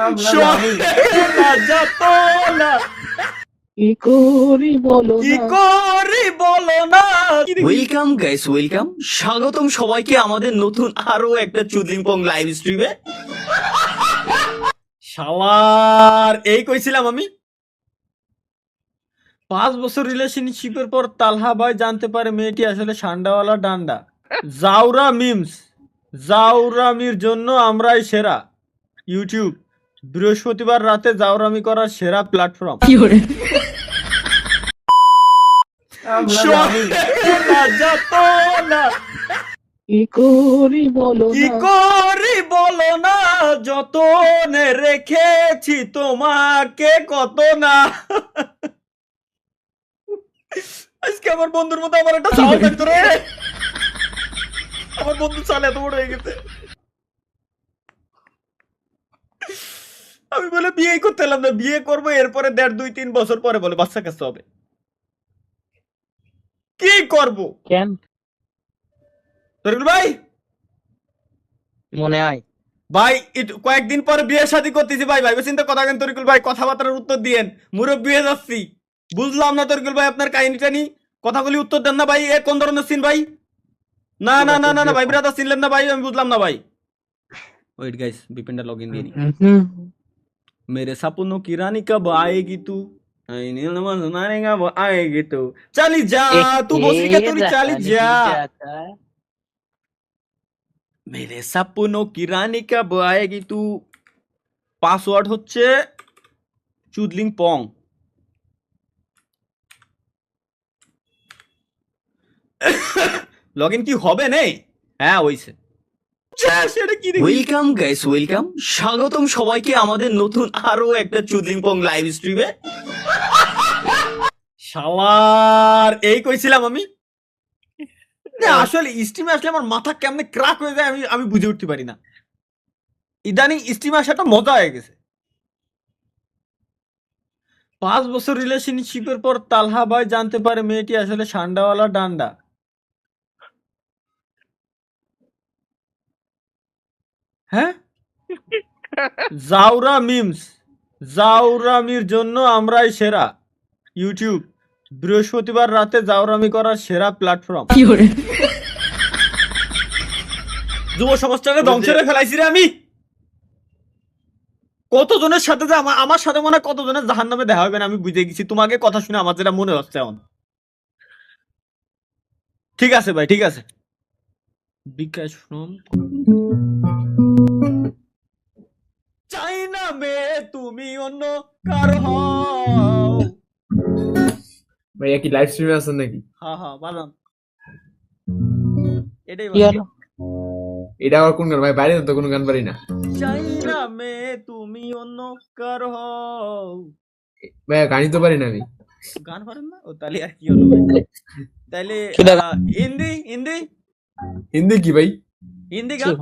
আমরা জানি যত না কি করি বলো কি না। করি বলো না। ওয়েলকাম গাইস, ওয়েলকাম, স্বাগতম সবাইকে আমাদের নতুন আরো একটা চুদলিং পং লাইভ স্ট্রিমে। শালার এই কইছিলাম আমি 5 বছর রিলেশনশিপের পর তালহা ভাই জানতে পারে মেয়েটি আসলে সান্ডাওয়ালা ডান্ডা। জাউরা মিমস, জাউরামির জন্য আমরাই সেরা। ইউটিউব বৃহস্পতিবার রাতে জাউরামি করার সেরা প্ল্যাটফর্ম। আমরা জানি যত না কি করি বলো কি না। করি বলো না, যতনে রেখেছি তোমাকে কত না। আজকে আমার বন্ধুর মতো আমার একটা চাল থাকতো রে। আমার বন্ধু চাল এত বড় হয়ে গেছে। আমি বলে বিয়ে করতে এলাম না, বিয়ে করবো এরপরে 1.5-2-3 বছর পরে বলে বাচ্চা কাছে হবে। কি করবো কেন তরিকুল ভাই? মনে হয় ভাই কয়েকদিন পরে বিয়ে শাদী করতেছি ভাই, ভাই চিন্তা কথা কেন তরিকুল ভাই? কথাবার্তার উত্তর দিয়েন, মুরব্বি হয়ে যাচ্ছি। বুঝলাম না তরিকুল ভাই আপনার কাহিনীটা নি, কথাগুলি উত্তর দেন না ভাই। এ কোন ধরনের সিন ভাই? না না না না না ভাই, ব্রাদার চিনলেন না ভাই, আমি বুঝলাম না ভাই। ওয়েট গাইস, বিপিনটা লগইন দিয়ে নি। मेरे सपनों की रानी कब आएगी तू, कब आएगी तू, चली जा तू बोसी क्या तू चली जा, मेरे सपनों की रानी कब आएगी तू। পাসওয়ার্ড হচ্ছে চুদলিং পং। লগইন কি হবে নেই? হ্যাঁ হইছে। সেটা কি দেখি? ওয়েলকাম গাইস, ওয়েলকাম, স্বাগতম সবাইকে আমাদের নতুন আরো একটা চুদলিং পং লাইভ স্ট্রিমে। শালার এই কইছিলাম আমি। না আসলে স্ট্রিমে আসলে আমার মাথা কেমনে ক্রাক হয়ে যায় আমি আমি বুঝে উঠতে পারি না। ইদানিং স্ট্রিমে আসাটা মজা হয়ে গেছে। 5 বছর রিলেশনশিপের পর তালহা ভাই জানতে পারে মেয়েটি আসলে সান্ডাওয়ালা ডান্ডা। হ্যাঁ, জাউরা মিমস, জাউরামির জন্য আমরাই সেরা। ইউটিউব বৃহস্পতিবার রাতে জাউরামি করার সেরা প্ল্যাটফর্ম। যুব সমাজটাকে ধ্বংস করে ফেলাইছি রে আমি। কতজনের সাথে যে আমার সাথে মনে হয় কতজনের জাহান নামে দেখা হবে না আমি বুঝে গেছি। তোমাকে কথা শুনে আমার যেটা মনে হচ্ছে এখন। ঠিক আছে ভাই, ঠিক আছে। বিকাশ ফ্রম চাইনা মে তুমি অন্য কারো হও। ভাইয়া কি লাইভ স্ট্রিমে আছেন নাকি? হ্যাঁ হ্যাঁ বাদাম এটাই কি হলো? এটা আবার কোন গান ভাই? বাইরে তো কোনো গান পারি না চাইনা মে তুমি অন্য কারো হও। ভাইয়া, গানই তো পারি না আমি। গান পারেন না? ও তাহলে আর কি হলো ভাই? তাহলে হিন্দি হিন্দি হিন্দি কি ভাই? হিন্দি গান।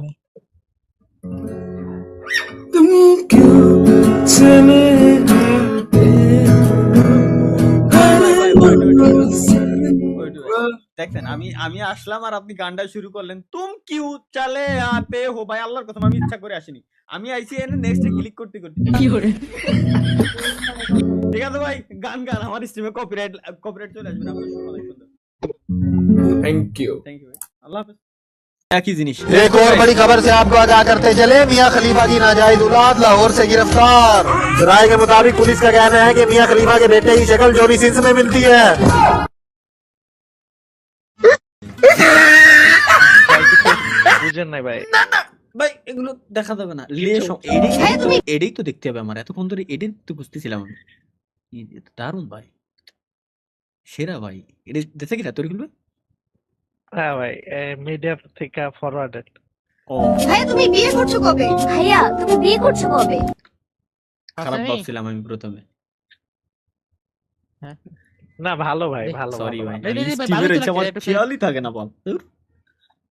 দেখছেন আমি আমি আসলাম আর আপনি গানটা শুরু করলেন। তুম কিউ চালে আতে হো ভাই, আল্লাহর কথা আমি ইচ্ছা করে আসিনি। আমি আইসি এনে নেক্সট ক্লিক করতে করতে। ঠিক আছে ভাই, গান গান, আমার স্ট্রিমে কপিরাইট চলে আসবে না। আপনার অনেক সুন্দর, থ্যাংক ইউ। থ্যাংক ইউ ভাই, আল্লাহ হাফেজ। একই জিনিস। एक और बड़ी खबर से आपको आगाह करते चले, मियां खलीफा की नाजायज औलाद लाहौर से गिरफ्तार। राय के मुताबिक पुलिस का कहना है कि मियां खलीफा के बेटे की शक्ल जॉनी सिंस में मिलती है। বুঝেন নাই ভাই। না না ভাই, এগুলো দেখা যাবে না। এটাই তো দেখতে হবে আমার। এতক্ষণ ধরে এটাই তো বুঝতেছিলাম আমি। দারুণ ভাই, সেরা ভাই। এটা দেখে কি তরিকুল ভাই? হ্যাঁ ভাই, মিডিয়া থেকে ফরওয়ার্ডেড। ও ভাইয়া তুমি বিয়ে করছো কবে? ভাইয়া তুমি বিয়ে করছো কবে? খারাপ ভাবছিলাম আমি প্রথমে। না ভালো ভাই, ভালো সরি ভালো, ভাই, ভালো। স্টিভের হচ্ছে আমার খেয়ালই থাকে না বল।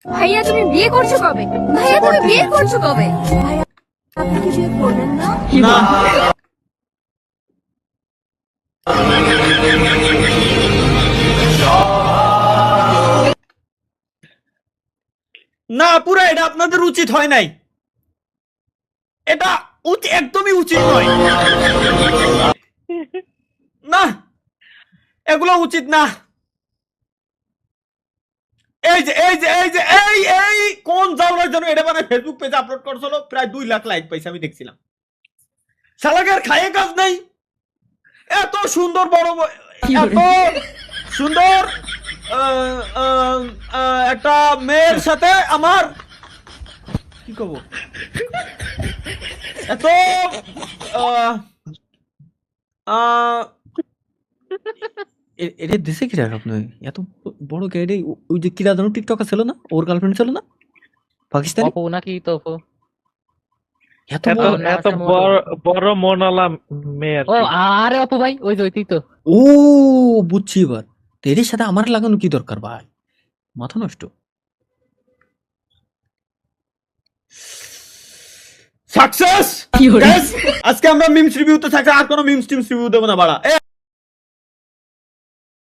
ভাইয়া তুমি বিয়ে করছো কবে? ভাইয়া তুমি বিয়ে করছো কবে? ভাইয়া আপনি কি বিয়ে করবেন না? না না পুরো এটা আপনাদের উচিত হয় নাই। এটা একদমই উচিত নয়। না, এগুলো উচিত না। এই কোন জাউলার জন্য এটা মানে ফেসবুক পেজে আপলোড করছিল, প্রায় 2 লাখ লাইক পাইছে আমি দেখছিলাম। শালাকে আর খাইয়ে কাজ নাই। এত সুন্দর এত সুন্দর একটা মেয়ের সাথে আমার কি কব, এত এটা দেশে কি রাখ আপনি এত বড় গাড়ি, ওই যে কিরা জানো টিকটকার ছিল না, ওর গার্লফ্রেন্ড ছিল না পাকিস্তানি, অপু নাকি তপু? এত এত বড়। এত বড় বড় মনালা মেয়ে আর ও কি। আরে অপু ভাই, ওই যে ওইটাই তো। ও বুঝছি এবার। তো এর সাথে আমার লাগানো কি দরকার ভাই, মাথা নষ্ট। সাকসেস। আজকে আমরা মিমস রিভিউতে থাকছে, আর কোনো মিমস টিমস রিভিউ দেবো না বাড়া।